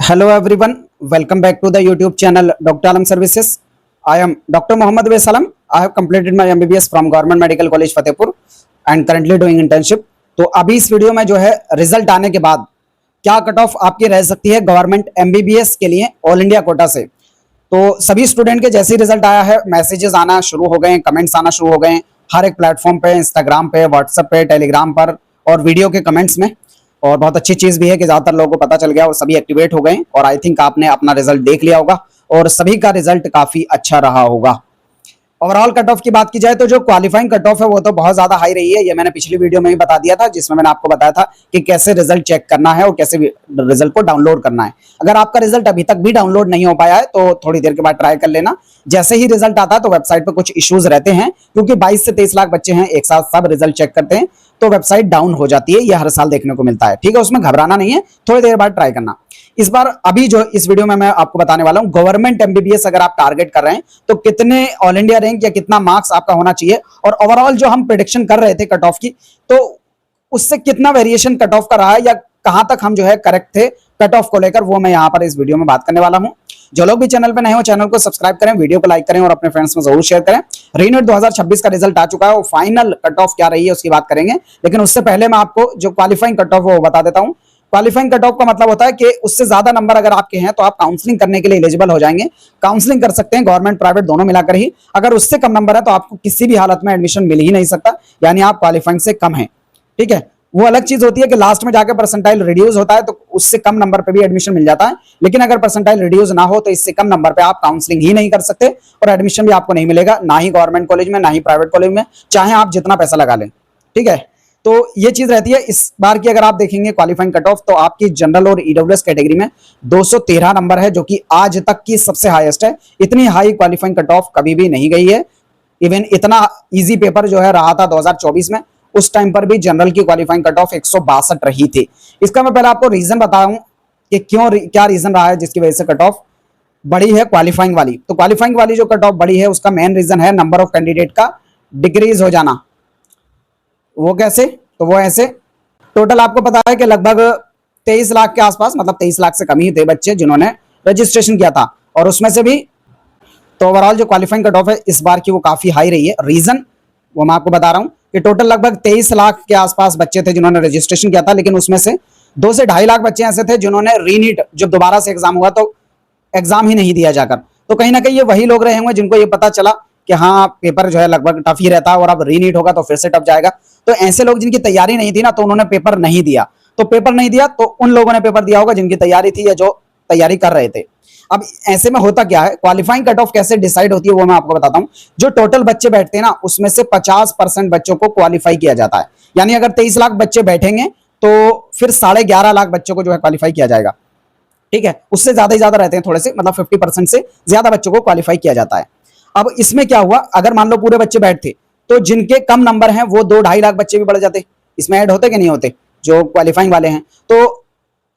Hello everyone, welcome back to the YouTube channel Dr. Alam Services. I am Dr. Mohammad Vesalam. I have completed my MBBS from Government Medical College Fatehpur and currently doing internship. तो अभी इस video में जो है result आने के बाद क्या कट ऑफ आपकी रह सकती है गवर्नमेंट MBBS के लिए ऑल इंडिया कोटा से। तो सभी स्टूडेंट के जैसे ही रिजल्ट आया है मैसेजेस आना शुरू हो गए हैं, कमेंट्स आना शुरू हो गए हैं हर एक प्लेटफॉर्म पे, इंस्टाग्राम पे, व्हाट्सएप पे, टेलीग्राम पर और वीडियो के कमेंट्स में। और बहुत अच्छी चीज भी है कि ज्यादातर लोगों को पता चल गया और सभी एक्टिवेट हो गए और आई थिंक आपने अपना रिजल्ट देख लिया होगा और सभी का रिजल्ट काफी अच्छा रहा होगा। ओवरऑल कट ऑफ की बात की जाए तो जो क्वालिफाइंग कट ऑफ है वो तो बहुत ज्यादा हाई रही है। ये मैंने पिछली वीडियो में ही बता दिया था जिसमें मैंने आपको बताया था कि कैसे रिजल्ट चेक करना है और कैसे रिजल्ट को डाउनलोड करना है। अगर आपका रिजल्ट अभी तक भी डाउनलोड नहीं हो पाया है तो थोड़ी देर के बाद ट्राई कर लेना। जैसे ही रिजल्ट आता है तो वेबसाइट पर कुछ इश्यूज रहते हैं क्योंकि 22 से 23 लाख बच्चे हैं, एक साथ सब रिजल्ट चेक करते हैं तो वेबसाइट डाउन हो जाती है। ये हर साल देखने को मिलता है, ठीक है, उसमें घबराना नहीं है, थोड़ी देर बाद ट्राई करना। इस बार अभी जो इस वीडियो में मैं आपको बताने वाला हूं गवर्नमेंट MBBS अगर आप टारगेट कर रहे हैं तो कितने ऑल इंडिया रैंक या कितना मार्क्स आपका होना चाहिए और ओवरऑल जो हम प्रेडिक्शन कर रहे थे कट ऑफ की तो उससे कितना वेरिएशन कट ऑफ का रहा है या कहां तक हम जो है करेक्ट थे कट ऑफ को लेकर, वो मैं यहां पर इस वीडियो में बात करने वाला हूं। जो लोग भी चैनल पे नए हो चैनल को सब्सक्राइब करें, वीडियो को लाइक करें और अपने फ्रेंड्स में जरूर शेयर करें। रीनेट 2026 का रिजल्ट आ चुका है, वो फाइनल कट ऑफ क्या रही है उसकी बात करेंगे, लेकिन उससे पहले मैं आपको जो क्वालिफाइंग कट ऑफ है वो बता देता हूं। क्वालिफाइंग कट ऑफ का मतलब होता है कि उससे ज्यादा नंबर अगर आपके हैं तो आप काउंसलिंग करने के लिए एलिजिबल हो जाएंगे। काउंसलिंग कर सकते हैं गवर्नमेंट प्राइवेट दोनों मिलाकर ही। अगर उससे कम नंबर है तो आपको किसी भी हालत में एडमिशन मिल ही नहीं सकता, यानी आप क्वालिफाइंग से कम है, ठीक है। वो अलग चीज होती है कि लास्ट में जाकर परसेंटाइल रिड्यूस होता है तो उससे कम नंबर पे भी एडमिशन मिल जाता है, लेकिन अगर परसेंटाइल रिड्यूस ना हो तो इससे कम नंबर पे आप काउंसलिंग ही नहीं कर सकते और एडमिशन भी आपको नहीं मिलेगा, ना ही गवर्नमेंट कॉलेज में ना ही प्राइवेट कॉलेज में, चाहे आप जितना पैसा लगा लें, ठीक है। तो ये चीज रहती है। इस बार की अगर आप देखेंगे क्वालिफाइंग कट ऑफ तो आपकी जनरल और ईडब्ल्यूएस कैटेगरी में 213 नंबर है जो कि आज तक की सबसे हाईएस्ट है। इतनी हाई क्वालिफाइंग कट ऑफ कभी भी नहीं गई है। इवन इतना इजी पेपर जो है रहा था 2024 में, उस टाइम पर भी जनरल की क्वालिफाइंग कट ऑफ 162 रही थी। इसका मैं पहले आपको रीजन बताऊं कि क्यों, क्या रीजन रहा है जिसकी वजह से कट ऑफ बड़ी है क्वालिफाइंग वाली। तो क्वालिफाइंग वाली जो कट ऑफ बड़ी है उसका मेन रीजन है नंबर ऑफ कैंडिडेट का डिक्रीज हो जाना। वो कैसे? तो वो ऐसे, टोटल आपको पता है कि लगभग 23 लाख के आसपास, मतलब 23 लाख से कम ही थे बच्चे जिन्होंने रजिस्ट्रेशन किया था और उसमें से भी तो ओवरऑल जो क्वालिफाइंग कट ऑफ है इस बार की वो काफी हाई रही है। रीजन वो मैं आपको बता रहा हूं कि टोटल लगभग 23 लाख के आसपास बच्चे थे जिन्होंने रजिस्ट्रेशन किया था, लेकिन उसमें से 2 से 2.5 लाख बच्चे ऐसे थे जिन्होंने रीनीट, जब दोबारा से एग्जाम हुआ तो एग्जाम ही नहीं दिया जाकर। तो कहीं ना कहीं ये वही लोग रहे होंगे जिनको ये पता चला कि हाँ पेपर जो है लगभग टफ ही रहता है और अब रीनीट होगा तो फिर से टफ जाएगा। तो ऐसे लोग जिनकी तैयारी नहीं थी ना तो उन्होंने पेपर नहीं दिया। तो पेपर नहीं दिया तो उन लोगों ने पेपर दिया होगा जिनकी तैयारी थी या जो तैयारी कर रहे थे। अब ऐसे में होता क्या है, क्वालिफाइंग कट ऑफ कैसे डिसाइड होती है वो मैं आपको बताता हूं। जो टोटल बच्चे बैठते हैं ना उसमें से 50% बच्चों को क्वालिफाई किया जाता है। यानी अगर 23 लाख बच्चे बैठेंगे तो फिर 11.5 लाख बच्चों को जो है क्वालिफाई किया जाएगा, ठीक है। उससे ज्यादा ही ज्यादा रहते हैं थोड़े से, मतलब 50% से ज्यादा बच्चों को क्वालिफाई किया जाता है। अब इसमें क्या हुआ, अगर मान लो पूरे बच्चे बैठते तो जिनके कम नंबर हैं वो 2-2.5 लाख बच्चे भी बढ़ जाते, इसमें ऐड होते कि नहीं होते जो क्वालिफाइंग वाले हैं। तो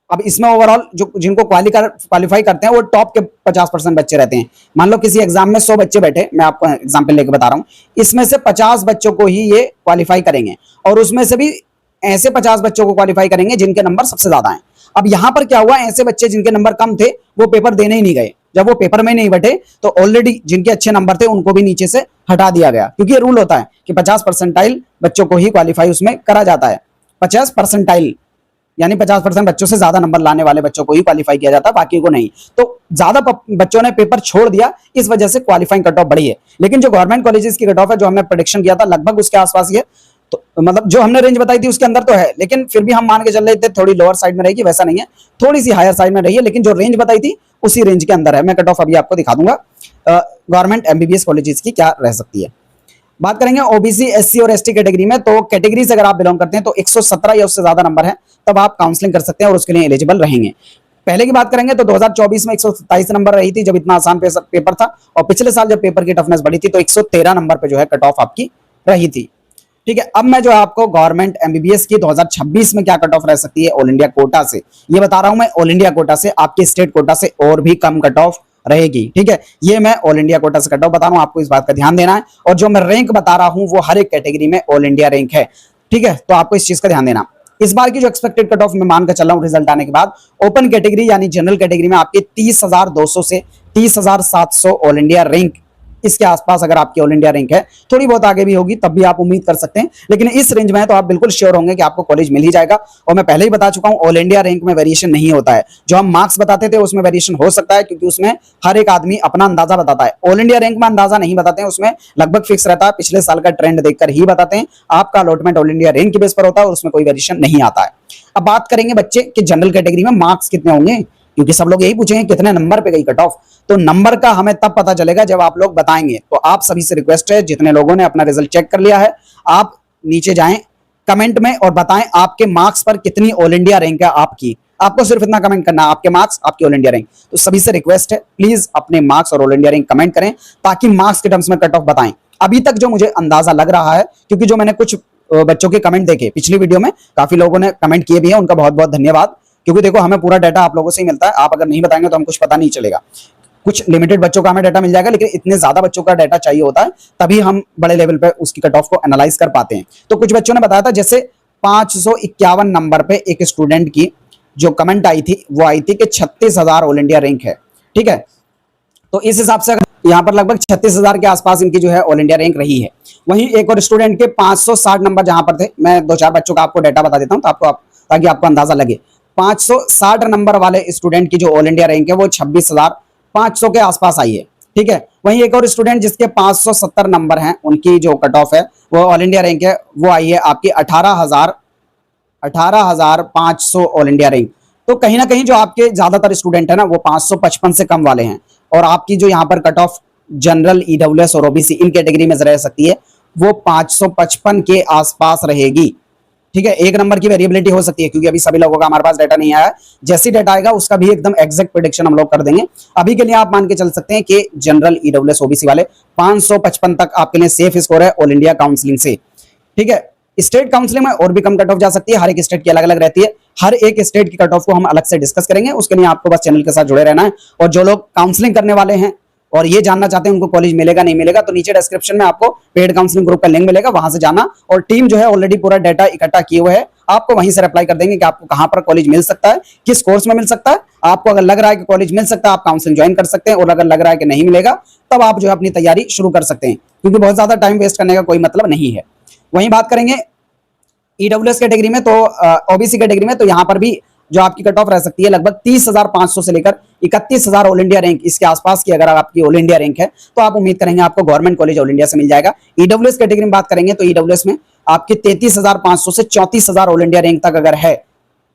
अब इसमें ओवरऑल जो जिनको क्वालिफाई करते हैं वो टॉप के 50% बच्चे रहते हैं। मान लो किसी एग्जाम में 100 बच्चे बैठे, मैं आपको एग्जाम्पल लेके बता रहा हूं, इसमें से 50 बच्चों को ही ये क्वालिफाई करेंगे और उसमें से भी ऐसे 50 बच्चों को क्वालिफाई करेंगे जिनके नंबर सबसे ज्यादा हैं। अब यहां पर क्या हुआ, ऐसे बच्चे जिनके नंबर कम थे वो पेपर देने ही नहीं गए। जब वो पेपर में नहीं बैठे तो ऑलरेडी जिनके अच्छे नंबर थे उनको भी नीचे से हटा दिया गया, क्योंकि ये रूल होता है कि 50 परसेंटाइल बच्चों को ही क्वालिफाई उसमें करा जाता है। 50 परसेंटाइल यानी 50% बच्चों से ज्यादा नंबर लाने वाले बच्चों को ही क्वालिफाई किया जाता है, बाकी को नहीं। तो ज्यादा बच्चों ने पेपर छोड़ दिया, इस वजह से क्वालिफाइंग कट ऑफ बढ़ी है। लेकिन जो गवर्नमेंट कॉलेजेस की कट ऑफ है जो हमने प्रेडिक्शन किया था लगभग उसके आसपास ही है। तो मतलब जो हमने रेंज बताई थी उसके अंदर तो है, लेकिन फिर भी हम मान के चल रहे थे थोड़ी लोअर साइड में रहेगी, वैसा नहीं है, थोड़ी सी हायर साइड में रही है, लेकिन जो रेंज बताई थी उसी रेंज के अंदर है। मैं कट ऑफ अभी आपको दिखा दूंगा गवर्नमेंट MBBS कॉलेजेस की क्या रह सकती है। बात करेंगे ओबीसी, SC और ST कैटेगरी में, तो कैटेगरी से अगर आप बिलोंग करते हैं तो 117 या उससे ज्यादा नंबर है तब आप काउंसलिंग कर सकते हैं और उसके लिए एलिजिबल रहेंगे। पहले की बात करेंगे तो 2024 में 127 नंबर रही थी जब इतना आसान पेपर था, और पिछले साल जब पेपर की टफनेस बढ़ी थी तो 113 नंबर पे जो है कट ऑफ आपकी रही थी, ठीक है। अब मैं जो आपको गवर्नमेंट MBBS की 2026 में क्या कट ऑफ रह सकती है ऑल इंडिया कोटा से, ये बता रहा हूं मैं। ऑल इंडिया कोटा से, आपके स्टेट कोटा से और भी कम कट ऑफ रहेगी, ठीक है। ये मैं ऑल इंडिया कोटा से कट ऑफ बता रहा हूं, आपको इस बात का ध्यान देना है। और जो मैं रैंक बता रहा हूं वो हर एक कैटेगरी में ऑल इंडिया रैंक है, ठीक है, तो आपको इस चीज का ध्यान देना। इस बार की जो एक्सपेक्टेड कट ऑफ मैं मान कर चल रहा हूं रिजल्ट आने के बाद, ओपन कैटेगरी यानी जनरल कैटेगरी में आपके 30,200 से 30,700 ऑल इंडिया रैंक, इसके आसपास अगर आपकी ऑल इंडिया रैंक है, थोड़ी बहुत आगे भी होगी तब भी आप उम्मीद कर सकते हैं, लेकिन इस रेंज में है तो आप बिल्कुल श्योर होंगे कि आपको कॉलेज मिल ही जाएगा। और मैं पहले ही बता चुका हूं, ऑल इंडिया रैंक में वेरिएशन नहीं होता है। जो हम मार्क्स बताते थे उसमें वेरिएशन हो सकता है, क्योंकि उसमें हर एक आदमी अपना अंदाजा बताता है। ऑल इंडिया रैंक में अंदाजा नहीं बताते हैं, उसमें लगभग फिक्स रहता है, पिछले साल का ट्रेंड देखकर ही बताते हैं। आपका अलॉटमेंट ऑल इंडिया रैंक के बेस पर होता है और उसमें कोई वेरिएशन नहीं आता है। अब बात करेंगे बच्चे कि जनरल कैटेगरी में मार्क्स कितने होंगे, क्योंकि सब लोग यही पूछेंगे कितने नंबर पे गई कट ऑफ। तो नंबर का हमें तब पता चलेगा जब आप लोग बताएंगे। तो आप सभी से रिक्वेस्ट है, जितने लोगों ने अपना रिजल्ट चेक कर लिया है, आप नीचे जाएं कमेंट में और बताएं आपके मार्क्स पर कितनी ऑल इंडिया रैंक है आपकी। आपको सिर्फ इतना कमेंट करना है, आपके मार्क्स, आपकी ऑल इंडिया रैंक। तो सभी से रिक्वेस्ट है, प्लीज अपने मार्क्स और ऑल इंडिया रैंक कमेंट करें, ताकि मार्क्स के टर्म्स में कट ऑफ बताएं। अभी तक जो मुझे अंदाजा लग रहा है, क्योंकि जो मैंने कुछ बच्चों के कमेंट देखे पिछली वीडियो में, काफी लोगों ने कमेंट किए भी हैं, उनका बहुत बहुत धन्यवाद। क्योंकि देखो, हमें पूरा डाटा आप लोगों से ही मिलता है, आप अगर नहीं बताएंगे तो हम कुछ पता नहीं चलेगा। कुछ लिमिटेड बच्चों का हमें डाटा मिल जाएगा, लेकिन इतने ज्यादा बच्चों का डाटा चाहिए होता है, तभी हम बड़े लेवल पे उसकी कट ऑफ को एनालाइज कर पाते हैं। तो कुछ बच्चों ने बताया था, जैसे 551 नंबर पे एक स्टूडेंट की जो कमेंट आई थी, वो आई थी कि 36,000 ऑल इंडिया रैंक है। ठीक है, तो इस हिसाब से यहाँ पर लगभग 36,000 के आसपास इनकी जो है ऑल इंडिया रैंक रही है। वहीं एक और स्टूडेंट के 560 नंबर जहां पर थे, मैं 2-4 बच्चों का आपको डाटा बता देता हूं तो ताकि आपको अंदाजा लगे। 560 नंबर वाले स्टूडेंट की जो ऑल इंडिया रैंक है वो 26,500 के आसपास आई है। ठीक है, वहीं एक और स्टूडेंट जिसके 570 नंबर हैं, उनकी जो कट ऑफ है वो ऑल इंडिया रैंक है, वो आई है आपकी 18,500 ऑल इंडिया रैंक। तो कहीं ना कहीं जो आपके ज्यादातर स्टूडेंट है ना, वो 555 से कम वाले हैं, और आपकी जो यहाँ पर कट ऑफ जनरल, ईडब्ल्यूएस और ओबीसी इन कैटेगरी में रह सकती है, वो 555 के आसपास रहेगी। ठीक है, 1 नंबर की वेरिएबिलिटी हो सकती है, क्योंकि अभी सभी लोगों का हमारे पास डाटा नहीं आया है। जैसे डाटा आएगा उसका भी एकदम एग्जैक्ट प्रेडिक्शन हम लोग कर देंगे। अभी के लिए आप मान के चल सकते हैं कि जनरल, ईडब्ल्यूएस, ओबीसी वाले 555 तक आपके लिए सेफ स्कोर है ऑल इंडिया काउंसलिंग से। ठीक है, स्टेट काउंसलिंग में और भी कम कट ऑफ जा सकती है, हर एक स्टेट की अलग अलग रहती है। हर एक स्टेट की कट ऑफ को हम अलग से डिस्कस करेंगे, उसके लिए आपको बस चैनल के साथ जुड़े रहना है। और जो लोग काउंसलिंग करने वाले हैं और ये जानना चाहते हैं उनको कॉलेज मिलेगा नहीं मिलेगा, तो नीचे डिस्क्रिप्शन में आपको पेड काउंसलिंग ग्रुप का लिंक मिलेगा, वहां से जाना। और टीम जो है ऑलरेडी पूरा डाटा इकट्ठा किए हुए है, आपको वहीं से रिप्लाई कर देंगे कि आपको कहां पर कॉलेज मिल सकता है, किस कोर्स में मिल सकता है। आपको अगर लग रहा है कि कॉलेज मिल सकता है, आप काउंसलिंग ज्वाइन कर सकते हैं, और अगर लग रहा है कि नहीं मिलेगा, तब आप जो है अपनी तैयारी शुरू कर सकते हैं, क्योंकि बहुत ज्यादा टाइम वेस्ट करने का कोई मतलब नहीं है। वहीं बात करेंगे ईडब्ल्यूएस कैटेगरी में, तो ओबीसी कैटेगरी में, तो यहां पर भी जो आपकी कट ऑफ रह सकती है लगभग 30,500 से लेकर 31,000 ऑल इंडिया रैंक, इसके आसपास की अगर आपकी ऑल इंडिया रैंक है, तो आप उम्मीद करेंगे आपको गवर्नमेंट कॉलेज ऑल इंडिया से मिल जाएगा। ईडब्ल्यूएस कैटेगरी में बात करेंगे तो ईडब्ल्यूएस में आपकी 33,500 से 34,000 ऑल इंडिया रैंक तक अगर है।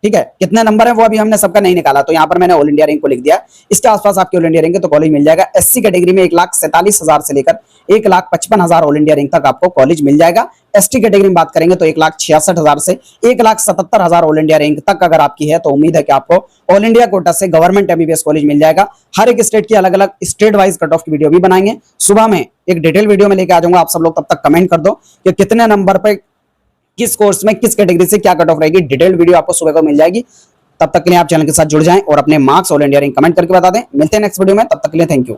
ठीक है, कितने नंबर है वो अभी हमने सबका नहीं निकाला, तो यहाँ पर मैंने ऑल इंडिया रैंक को लिख दिया। इसके आसपास आपकी ऑल इंडिया रैंक है तो कॉलेज मिल जाएगा। एससी कैटेगरी में 1,47,000 से लेकर 1,55,000 ऑल इंडिया रैंक तक आपको कॉलेज मिल जाएगा। एसटी कैटेगरी में बात करेंगे तो 1,66,000 से 1,77,000 ऑल इंडिया रैंक तक अगर आपकी है, तो उम्मीद है कि आपको ऑल इंडिया कोटा से गवर्नमेंट एमबीबीएस कॉलेज मिल जाएगा। हर एक स्टेट की अलग अलग स्टेट वाइज कट ऑफ की वीडियो भी बनाएंगे। सुबह में एक डिटेल वीडियो में लेके आ जाऊंगा, आप सब लोग तब तक कमेंट कर दो कि कितने नंबर पे किस कोर्स में किस कैटेगरी से क्या कट ऑफ रहेगी। डिटेल्ड वीडियो आपको सुबह को मिल जाएगी। तब तक के लिए आप चैनल के साथ जुड़ जाएं और अपने marks all India rank comment करके बता दें। मिलते हैं नेक्स्ट वीडियो में, तब तक के लिए थैंक यू।